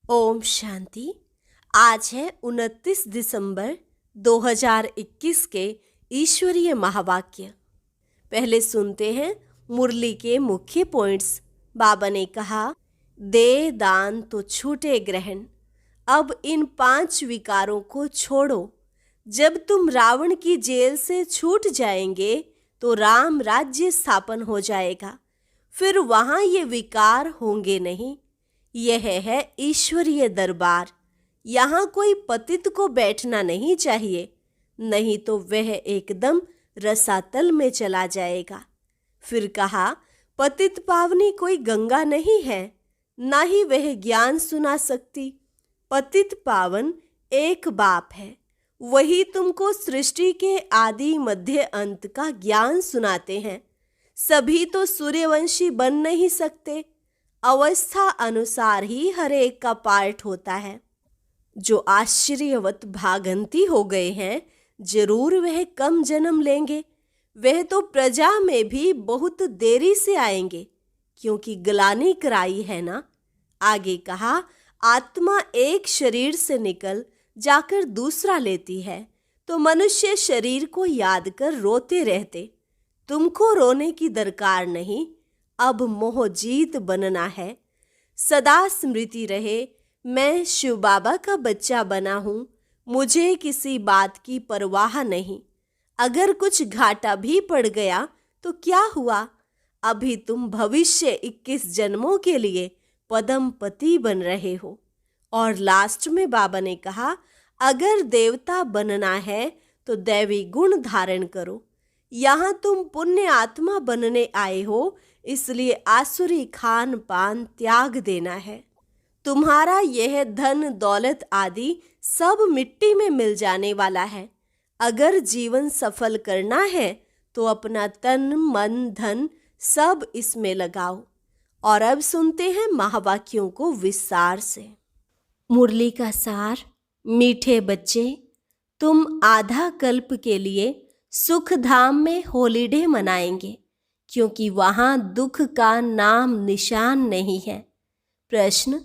ओम शांति। आज है 29 दिसंबर 2021 के ईश्वरीय महावाक्य। पहले सुनते हैं मुरली के मुख्य पॉइंट्स। बाबा ने कहा, दे दान तो छूटे ग्रहण। अब इन 5 विकारों को छोड़ो। जब तुम रावण की जेल से छूट जाएंगे तो राम राज्य स्थापन हो जाएगा। फिर वहां ये विकार होंगे नहीं। यह है ईश्वरीय दरबार। यहाँ कोई पतित को बैठना नहीं चाहिए, नहीं तो वह एकदम रसातल में चला जाएगा। फिर कहा, पतित पावनी कोई गंगा नहीं है, ना ही वह ज्ञान सुना सकती। पतित पावन एक बाप है, वही तुमको सृष्टि के आदि मध्य अंत का ज्ञान सुनाते हैं। सभी तो सूर्यवंशी बन नहीं सकते। अवस्था अनुसार ही हर एक का पार्ट होता है। जो आश्चर्यवत भागंती हो गए हैं, जरूर वह कम जन्म लेंगे। वह तो प्रजा में भी बहुत देरी से आएंगे, क्योंकि ग्लानि कराई है ना। आगे कहा, आत्मा एक शरीर से निकल जाकर दूसरा लेती है, तो मनुष्य शरीर को याद कर रोते रहते। तुमको रोने की दरकार नहीं, अब मोह जीत बनना है। सदा स्मृति रहे, मैं शिव बाबा का बच्चा बना हूँ, मुझे किसी बात की परवाह नहीं। अगर कुछ घाटा भी पड़ गया तो क्या हुआ, अभी तुम भविष्य 21 जन्मों के लिए पदम पति बन रहे हो। और लास्ट में बाबा ने कहा, अगर देवता बनना है तो दैवी गुण धारण करो। यहाँ तुम पुण्य आत्मा बनने आए हो, इसलिए आसुरी खान पान त्याग देना है। तुम्हारा यह धन दौलत आदि सब मिट्टी में मिल जाने वाला है। अगर जीवन सफल करना है तो अपना तन मन धन सब इसमें लगाओ। और अब सुनते हैं महावाक्यों को विस्तार से। मुरली का सार। मीठे बच्चे, तुम आधा कल्प के लिए सुख धाम में हॉलीडे मनाएंगे, क्योंकि वहां दुख का नाम निशान नहीं है। प्रश्न,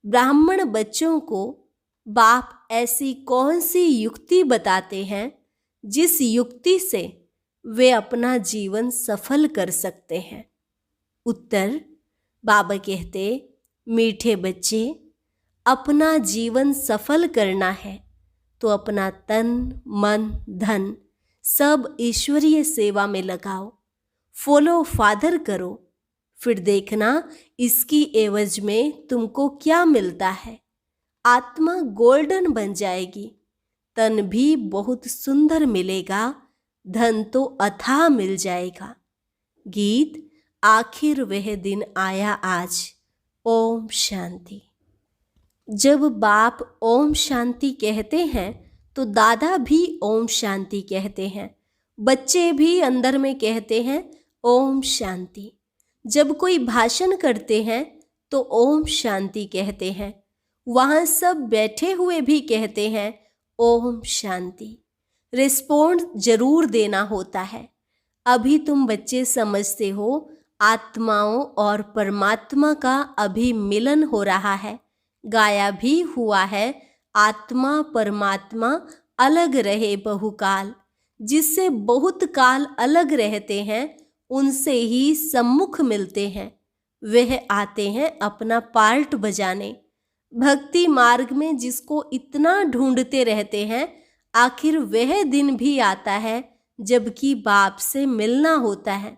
ब्राह्मण बच्चों को बाप ऐसी कौन सी युक्ति बताते हैं जिस युक्ति से वे अपना जीवन सफल कर सकते हैं? उत्तर, बाबा कहते, मीठे बच्चे, अपना जीवन सफल करना है तो अपना तन मन धन सब ईश्वरीय सेवा में लगाओ। फॉलो फादर करो, फिर देखना इसकी एवज में तुमको क्या मिलता है। आत्मा गोल्डन बन जाएगी, तन भी बहुत सुंदर मिलेगा, धन तो अथाह मिल जाएगा। गीत, आखिर वह दिन आया आज। ओम शांति। जब बाप ओम शांति कहते हैं तो दादा भी ओम शांति कहते हैं। बच्चे भी अंदर में कहते हैं ओम शांति। जब कोई भाषण करते हैं तो ओम शांति कहते हैं। वहाँ सब बैठे हुए भी कहते हैं ओम शांति। रिस्पॉन्ड जरूर देना होता है। अभी तुम बच्चे समझते हो आत्माओं और परमात्मा का अभी मिलन हो रहा है। गाया भी हुआ है, आत्मा परमात्मा अलग रहे बहुकाल। जिससे बहुत काल अलग रहते हैं उनसे ही सम्मुख मिलते हैं। वह आते हैं अपना पार्ट बजाने। भक्ति मार्ग में जिसको इतना ढूंढते रहते हैं, आखिर वह दिन भी आता है जबकि बाप से मिलना होता है।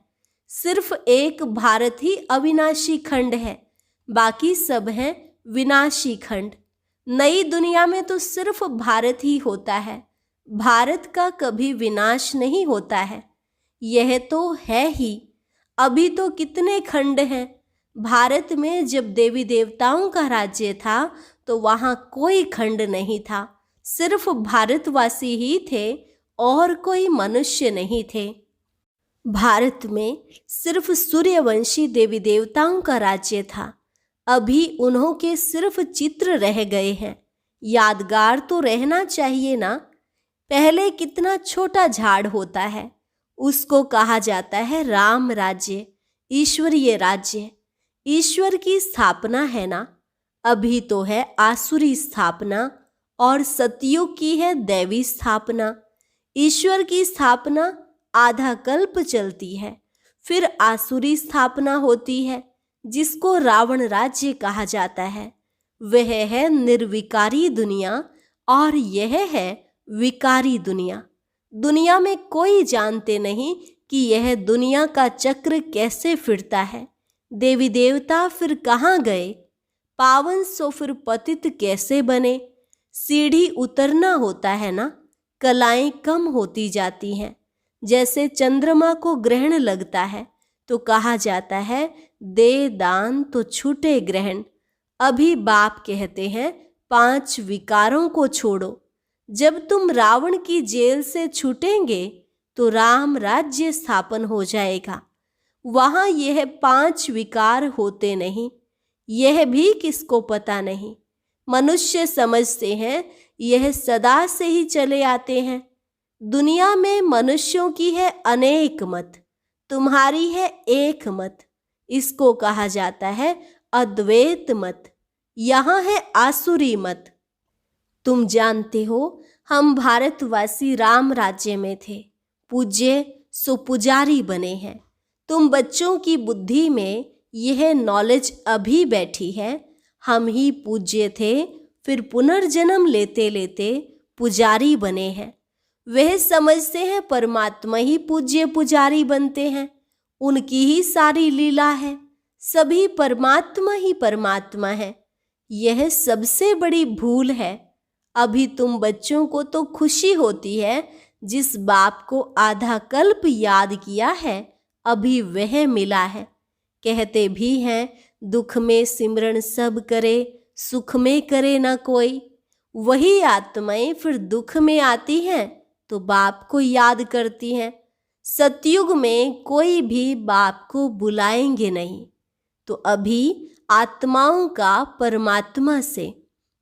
सिर्फ एक भारत ही अविनाशी खंड है, बाकी सब हैं विनाशी खंड। नई दुनिया में तो सिर्फ भारत ही होता है। भारत का कभी विनाश नहीं होता है। यह तो है ही। अभी तो कितने खंड हैं। भारत में जब देवी देवताओं का राज्य था तो वहाँ कोई खंड नहीं था, सिर्फ भारतवासी ही थे और कोई मनुष्य नहीं थे। भारत में सिर्फ सूर्यवंशी देवी देवताओं का राज्य था। अभी उन्हों के सिर्फ चित्र रह गए हैं। यादगार तो रहना चाहिए ना। पहले कितना छोटा झाड़ होता है, उसको कहा जाता है राम राज्य, ईश्वरीय राज्य। ईश्वर की स्थापना है ना। अभी तो है आसुरी स्थापना और सतयुग की है दैवी स्थापना। ईश्वर की स्थापना आधा कल्प चलती है, फिर आसुरी स्थापना होती है जिसको रावण राज्य कहा जाता है। वह है निर्विकारी दुनिया और यह है विकारी दुनिया। दुनिया में कोई जानते नहीं कि यह दुनिया का चक्र कैसे फिरता है। देवी देवता फिर कहाँ गए? पावन सो फिर पतित कैसे बने? सीढ़ी उतरना होता है ना, कलाएं कम होती जाती हैं। जैसे चंद्रमा को ग्रहण लगता है तो कहा जाता है दे दान तो छूटे ग्रहण। अभी बाप कहते हैं 5 विकारों को छोड़ो। जब तुम रावण की जेल से छूटेंगे तो राम राज्य स्थापन हो जाएगा। वहां यह 5 विकार होते नहीं, यह भी किसको पता नहीं। मनुष्य समझते हैं यह सदा से ही चले आते हैं। दुनिया में मनुष्यों की है अनेक मत, तुम्हारी है एक मत। इसको कहा जाता है अद्वैत मत। यहाँ है आसुरी मत। तुम जानते हो हम भारतवासी राम राज्य में थे, पूज्य सो पुजारी बने हैं। तुम बच्चों की बुद्धि में यह नॉलेज अभी बैठी है, हम ही पूज्य थे, फिर पुनर्जन्म लेते लेते पुजारी बने हैं। वह समझते हैं परमात्मा ही पूज्य पुजारी बनते हैं, उनकी ही सारी लीला है, सभी परमात्मा ही परमात्मा है। यह सबसे बड़ी भूल है। अभी तुम बच्चों को तो खुशी होती है, जिस बाप को आधा कल्प याद किया है अभी वह मिला है। कहते भी हैं दुख में सिमरन सब करे, सुख में करे ना कोई। वही आत्माएं फिर दुख में आती हैं तो बाप को याद करती हैं। सतयुग में कोई भी बाप को बुलाएंगे नहीं। तो अभी आत्माओं का परमात्मा से,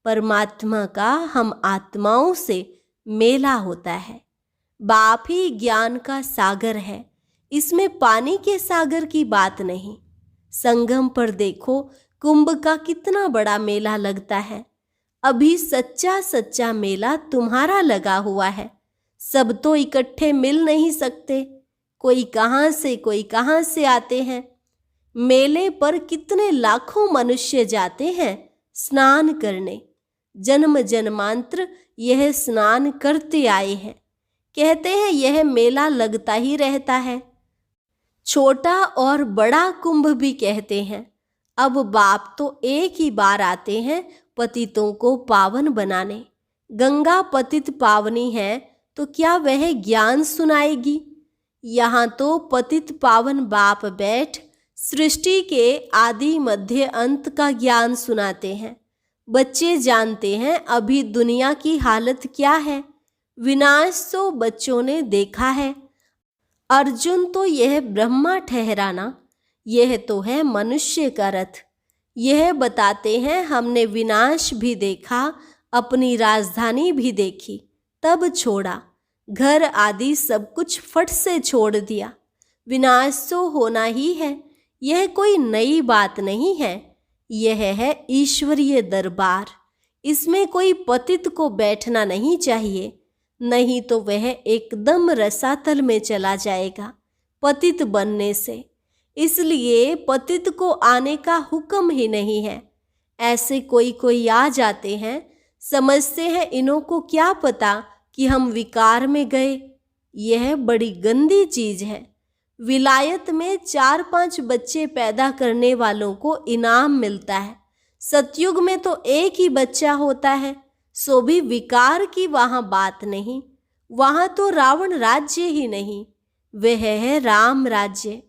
परमात्मा का हम आत्माओं से मेला होता है। बाप ही ज्ञान का सागर है, इसमें पानी के सागर की बात नहीं। संगम पर देखो कुंभ का कितना बड़ा मेला लगता है। अभी सच्चा सच्चा मेला तुम्हारा लगा हुआ है। सब तो इकट्ठे मिल नहीं सकते, कोई कहाँ से कोई कहाँ से आते हैं। मेले पर कितने लाखों मनुष्य जाते हैं स्नान करने। जन्म जन्मांतर यह स्नान करते आए हैं। कहते हैं यह मेला लगता ही रहता है। छोटा और बड़ा कुंभ भी कहते हैं। अब बाप तो एक ही बार आते हैं पतितों को पावन बनाने। गंगा पतित पावनी है तो क्या वह ज्ञान सुनाएगी? यहाँ तो पतित पावन बाप बैठ सृष्टि के आदि मध्य अंत का ज्ञान सुनाते हैं। बच्चे जानते हैं अभी दुनिया की हालत क्या है। विनाश तो बच्चों ने देखा है। अर्जुन तो यह ब्रह्मा ठहराना, यह तो है मनुष्य का रथ। यह बताते हैं हमने विनाश भी देखा, अपनी राजधानी भी देखी, तब छोड़ा। घर आदि सब कुछ फट से छोड़ दिया। विनाश तो होना ही है, यह कोई नई बात नहीं है। यह है ईश्वरीय दरबार। इसमें कोई पतित को बैठना नहीं चाहिए, नहीं तो वह एकदम रसातल में चला जाएगा पतित बनने से। इसलिए पतित को आने का हुक्म ही नहीं है। ऐसे कोई कोई आ जाते हैं, समझते हैं इन्हों को क्या पता कि हम विकार में गए। यह बड़ी गंदी चीज है। विलायत में 4-5 बच्चे पैदा करने वालों को इनाम मिलता है। सतयुग में तो एक ही बच्चा होता है, सो भी विकार की वहां बात नहीं। वहां तो रावण राज्य ही नहीं, वह है राम राज्य।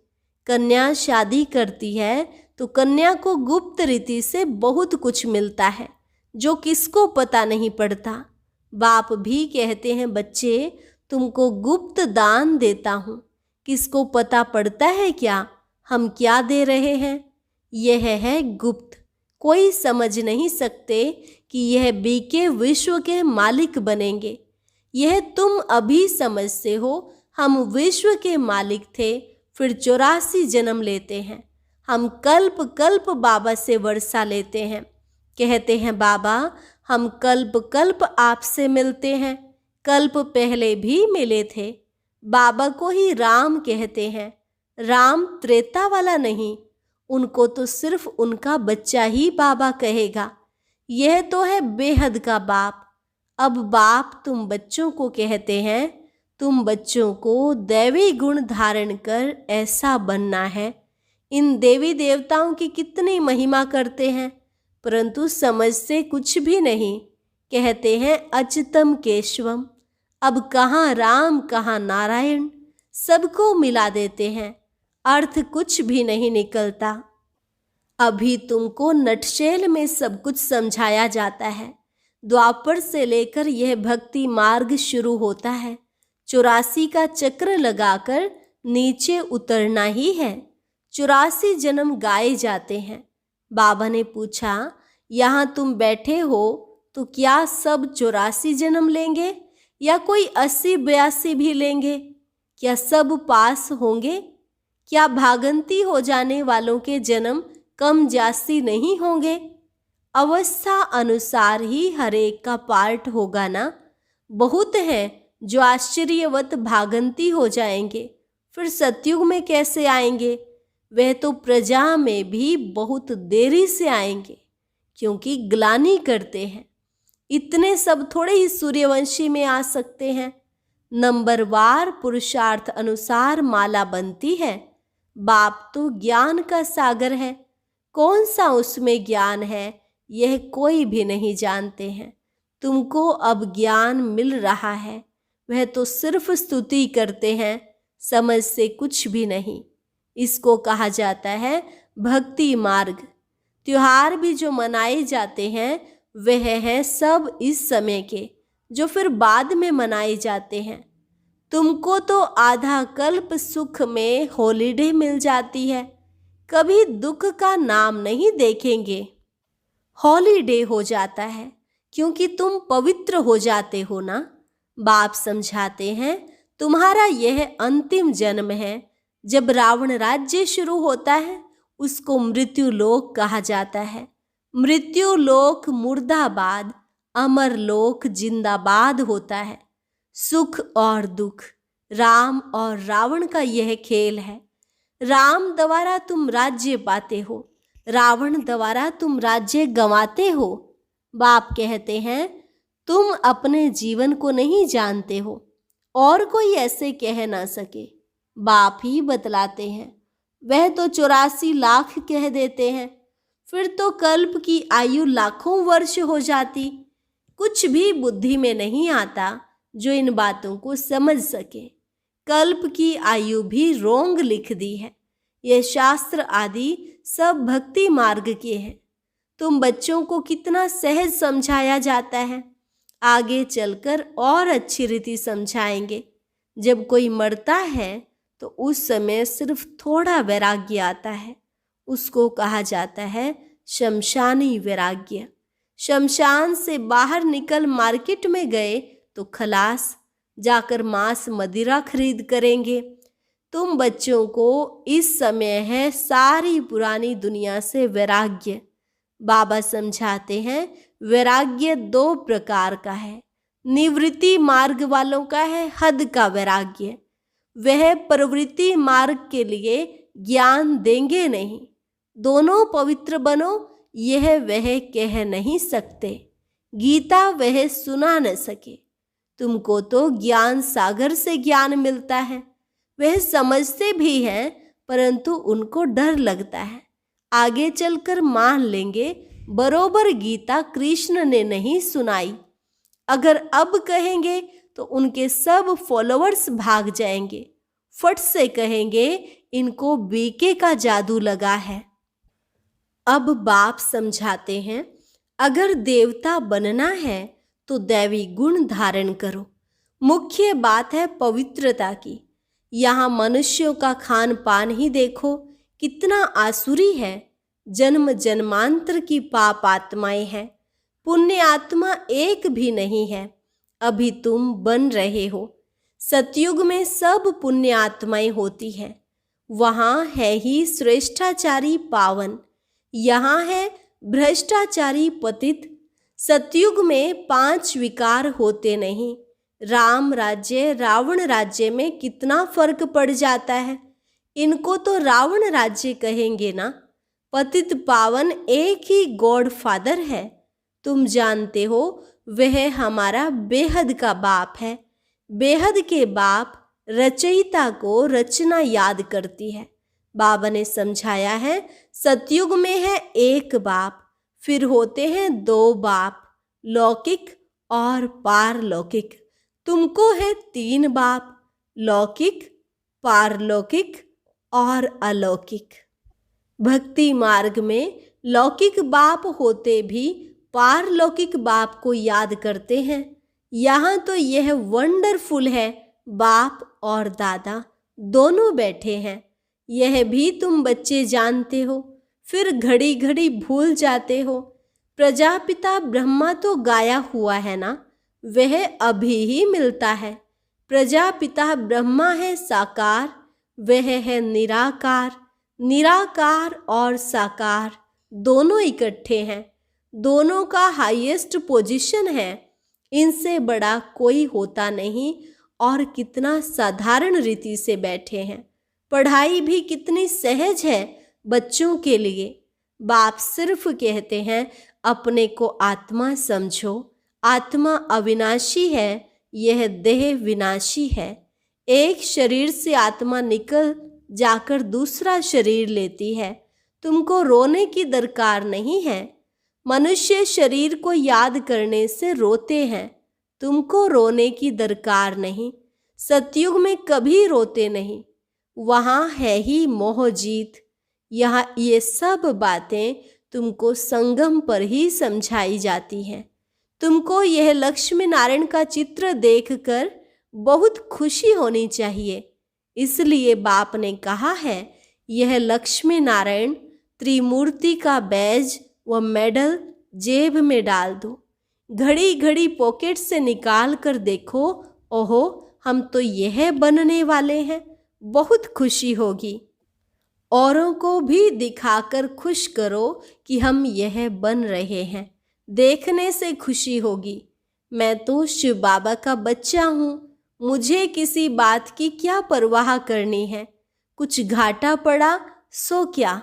कन्या शादी करती है तो कन्या को गुप्त रीति से बहुत कुछ मिलता है जो किसको पता नहीं पड़ता। बाप भी कहते हैं बच्चे तुमको गुप्त दान देता हूँ, किसको पता पड़ता है क्या हम क्या दे रहे हैं? यह है गुप्त, कोई समझ नहीं सकते कि यह बीके विश्व के मालिक बनेंगे। यह तुम अभी समझते हो हम विश्व के मालिक थे, फिर 84 जन्म लेते हैं। हम कल्प कल्प बाबा से वर्षा लेते हैं, कहते हैं बाबा, हम कल्प कल्प आपसे मिलते हैं, कल्प पहले भी मिले थे। बाबा को ही राम कहते हैं। राम त्रेता वाला नहीं, उनको तो सिर्फ उनका बच्चा ही बाबा कहेगा। यह तो है बेहद का बाप। अब बाप तुम बच्चों को कहते हैं, तुम बच्चों को दैवी गुण धारण कर ऐसा बनना है। इन देवी देवताओं की कितनी महिमा करते हैं, परंतु समझते कुछ भी नहीं। कहते हैं अच्युतम केशवम। अब कहाँ राम कहाँ नारायण, सबको मिला देते हैं, अर्थ कुछ भी नहीं निकलता। अभी तुमको नटशेल में सब कुछ समझाया जाता है। द्वापर से लेकर यह भक्ति मार्ग शुरू होता है। 84 का चक्र लगाकर नीचे उतरना ही है। 84 जन्म गाए जाते हैं। बाबा ने पूछा, यहाँ तुम बैठे हो तो क्या सब 84 जन्म लेंगे या कोई 80-82 भी लेंगे? क्या सब पास होंगे? क्या भागंती हो जाने वालों के जन्म कम जास्ती नहीं होंगे? अवस्था अनुसार ही हर एक का पार्ट होगा ना। बहुत हैं जो आश्चर्यवत भागंती हो जाएंगे, फिर सतयुग में कैसे आएंगे? वह तो प्रजा में भी बहुत देरी से आएंगे, क्योंकि ग्लानि करते हैं। इतने सब थोड़े ही सूर्यवंशी में आ सकते हैं। नंबरवार पुरुषार्थ अनुसार माला बनती है। बाप तो ज्ञान का सागर है, कौन सा उसमें ज्ञान है यह कोई भी नहीं जानते हैं। तुमको अब ज्ञान मिल रहा है, वह तो सिर्फ स्तुति करते हैं, समझ से कुछ भी नहीं। इसको कहा जाता है भक्ति मार्ग। त्योहार भी जो मनाए जाते हैं वह हैं सब इस समय के, जो फिर बाद में मनाए जाते हैं। तुमको तो आधा कल्प सुख में हॉलीडे मिल जाती है, कभी दुख का नाम नहीं देखेंगे। हॉलीडे हो जाता है क्योंकि तुम पवित्र हो जाते हो ना। बाप समझाते हैं तुम्हारा यह अंतिम जन्म है। जब रावण राज्य शुरू होता है उसको मृत्यु लोक कहा जाता है। मृत्यु लोक मुर्दाबाद, अमर लोक जिंदाबाद होता है। सुख और दुख, राम और रावण का यह खेल है। राम द्वारा तुम राज्य पाते हो, रावण द्वारा तुम राज्य गंवाते हो। बाप कहते हैं तुम अपने जीवन को नहीं जानते हो, और कोई ऐसे कह ना सके। बाप ही बतलाते हैं। वह तो 84 लाख कह देते हैं, फिर तो कल्प की आयु लाखों वर्ष हो जाती। कुछ भी बुद्धि में नहीं आता जो इन बातों को समझ सके। कल्प की आयु भी रोंग लिख दी है। यह शास्त्र आदि सब भक्ति मार्ग के हैं। तुम बच्चों को कितना सहज समझाया जाता है, आगे चलकर और अच्छी रीति समझाएंगे। जब कोई मरता है तो उस समय सिर्फ थोड़ा वैराग्य आता है, उसको कहा जाता है शमशानी वैराग्य। शमशान से बाहर निकल मार्केट में गए तो खलास, जाकर मांस मदिरा खरीद करेंगे। तुम बच्चों को इस समय है सारी पुरानी दुनिया से वैराग्य। बाबा समझाते हैं वैराग्य 2 प्रकार का है। निवृत्ति मार्ग वालों का है हद का वैराग्य, वह प्रवृत्ति मार्ग के लिए ज्ञान देंगे नहीं। दोनों पवित्र बनो यह वह कह नहीं सकते, गीता वह सुना न सके। तुमको तो ज्ञान सागर से ज्ञान मिलता है, वह समझते भी हैं, परंतु उनको डर लगता है। आगे चलकर मान लेंगे बरोबर गीता कृष्ण ने नहीं सुनाई। अगर अब कहेंगे तो उनके सब फॉलोअर्स भाग जाएंगे, फट से कहेंगे इनको बीके का जादू लगा है। अब बाप समझाते हैं अगर देवता बनना है तो दैवी गुण धारण करो। मुख्य बात है पवित्रता की। यहाँ मनुष्यों का खान पान ही देखो कितना आसुरी है। जन्म जन्मांतर की पाप आत्माएं हैं, पुण्य आत्मा एक भी नहीं है। अभी तुम बन रहे हो। सतयुग में सब पुण्य आत्माएं होती हैं, वहाँ है ही श्रेष्ठाचारी पावन। यहाँ है भ्रष्टाचारी पतित। सतयुग में 5 विकार होते नहीं। राम राज्य रावण राज्य में कितना फर्क पड़ जाता है। इनको तो रावण राज्य कहेंगे ना। पतित पावन एक ही गॉड फादर है। तुम जानते हो वह हमारा बेहद का बाप है। बेहद के बाप रचयिता को रचना याद करती है। बाबा ने समझाया है सतयुग में है एक बाप, फिर होते हैं 2 बाप, लौकिक और पारलौकिक। तुमको है 3 बाप, लौकिक, पारलौकिक और अलौकिक। भक्ति मार्ग में लौकिक बाप होते भी पारलौकिक बाप को याद करते हैं। यहाँ तो यह वंडरफुल है, बाप और दादा दोनों बैठे हैं। यह भी तुम बच्चे जानते हो, फिर घड़ी घड़ी भूल जाते हो। प्रजापिता ब्रह्मा तो गाया हुआ है ना, वह अभी ही मिलता है। प्रजापिता ब्रह्मा है साकार, वह है निराकार। निराकार और साकार दोनों इकट्ठे हैं। दोनों का हाईएस्ट पोजीशन है। इनसे बड़ा कोई होता नहीं। और कितना साधारण रीति से बैठे हैं। पढ़ाई भी कितनी सहज है बच्चों के लिए। बाप सिर्फ कहते हैं अपने को आत्मा समझो। आत्मा अविनाशी है, यह देह विनाशी है। एक शरीर से आत्मा निकल जाकर दूसरा शरीर लेती है। तुमको रोने की दरकार नहीं है। मनुष्य शरीर को याद करने से रोते हैं। तुमको रोने की दरकार नहीं। सतयुग में कभी रोते नहीं। वहाँ है ही मोह जीत। यहाँ ये सब बातें तुमको संगम पर ही समझाई जाती हैं। तुमको यह लक्ष्मी नारायण का चित्र देखकर बहुत खुशी होनी चाहिए। इसलिए बाप ने कहा है यह लक्ष्मी नारायण त्रिमूर्ति का बैज व मेडल जेब में डाल दो। घड़ी घड़ी पॉकेट से निकाल कर देखो, ओहो हम तो यह बनने वाले हैं। बहुत खुशी होगी। औरों को भी दिखाकर खुश करो कि हम यह बन रहे हैं। देखने से खुशी होगी। मैं तो शिव बाबा का बच्चा हूँ। मुझे किसी बात की क्या परवाह करनी है। कुछ घाटा पड़ा सो क्या।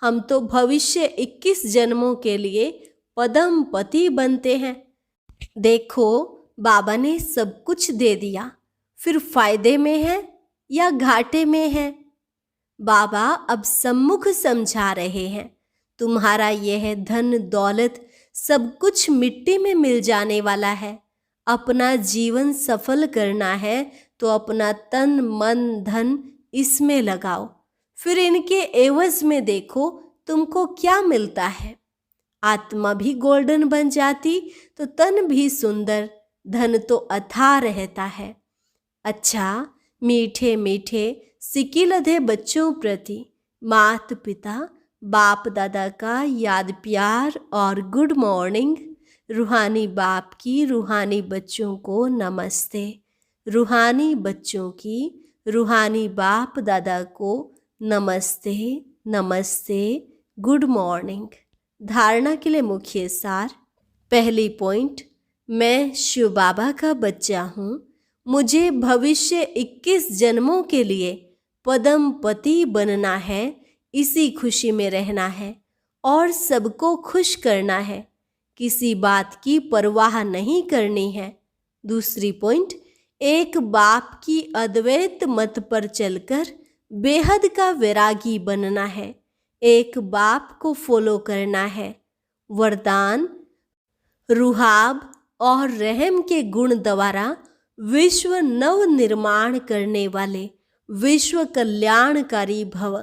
हम तो भविष्य 21 जन्मों के लिए पदम पति बनते हैं। देखो बाबा ने सब कुछ दे दिया, फिर फायदे में है या घाटे में है। बाबा अब सम्मुख समझा रहे हैं तुम्हारा यह धन दौलत सब कुछ मिट्टी में मिल जाने वाला है। अपना जीवन सफल करना है तो अपना तन मन धन इसमें लगाओ। फिर इनके एवज में देखो तुमको क्या मिलता है। आत्मा भी गोल्डन बन जाती तो तन भी सुंदर, धन तो अथाह रहता है। अच्छा, मीठे मीठे सिकिलधे बच्चों प्रति माता पिता बाप दादा का याद प्यार और गुड मॉर्निंग। रूहानी बाप की रूहानी बच्चों को नमस्ते। रूहानी बच्चों की रूहानी बाप दादा को नमस्ते नमस्ते, गुड मॉर्निंग। धारणा के लिए मुख्य सार। पहली पॉइंट, मैं शिव बाबा का बच्चा हूँ। मुझे भविष्य 21 जन्मों के लिए पदम पति बनना है। इसी खुशी में रहना है और सबको खुश करना है। किसी बात की परवाह नहीं करनी है। दूसरी पॉइंट, एक बाप की अद्वैत मत पर चलकर बेहद का वैरागी बनना है। एक बाप को फॉलो करना है। वरदान, रुहाब और रहम के गुण द्वारा विश्व नव निर्माण करने वाले विश्व कल्याणकारी भव।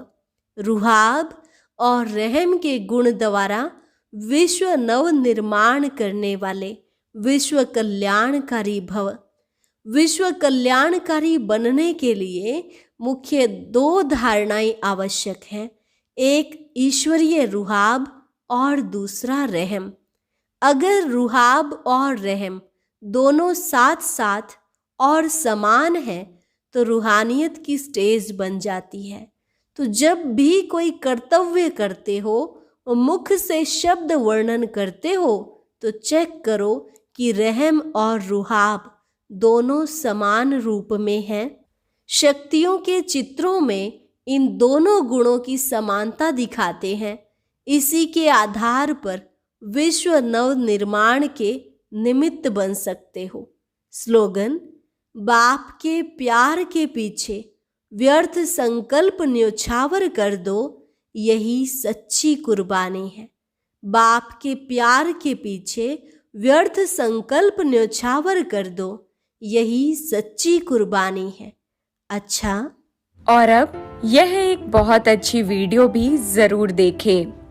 रुहाब और रहम के गुण द्वारा विश्व नव निर्माण करने वाले विश्व कल्याणकारी भव। विश्व कल्याणकारी बनने के लिए मुख्य 2 धारणाएं आवश्यक हैं। एक ईश्वरीय रुहाब और दूसरा रहम। अगर रुहाब और रहम दोनों साथ साथ और समान है तो रूहानियत की स्टेज बन जाती है। तो जब भी कोई कर्तव्य करते हो मुख से शब्द वर्णन करते हो तो चेक करो कि रहम और रुहाब दोनों समान रूप में हैं। शक्तियों के चित्रों में इन दोनों गुणों की समानता दिखाते हैं। इसी के आधार पर विश्व नव निर्माण के निमित्त बन सकते हो। स्लोगन: बाप के प्यार के पीछे व्यर्थ संकल्प न्योछावर कर दो, यही सच्ची कुर्बानी है। बाप के प्यार के पीछे व्यर्थ संकल्प न्योछावर कर दो, यही सच्ची कुर्बानी है। अच्छा, और अब यह एक बहुत अच्छी वीडियो भी जरूर देखें।